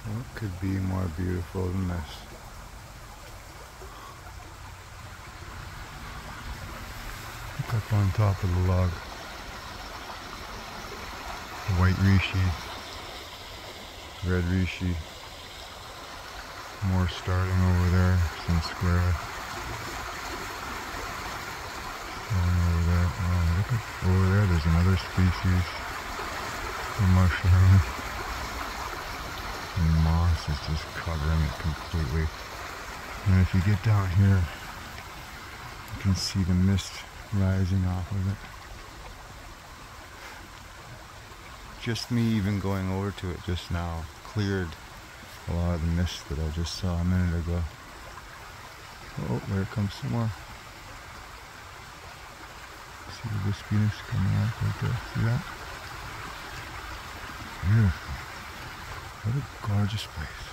What could be more beautiful than this? Look up on top of the log. The white reishi, red reishi. More starting over there, some square. Over there. Oh, look at over there. There's another species of mushroom. And moss is just covering it completely. And if you get down here, you can see the mist rising off of it. Just me even going over to it just now cleared a lot of the mist that I just saw a minute ago. Oh, there comes some more. See the wispiness coming out right there? See that? Beautiful. What a gorgeous place.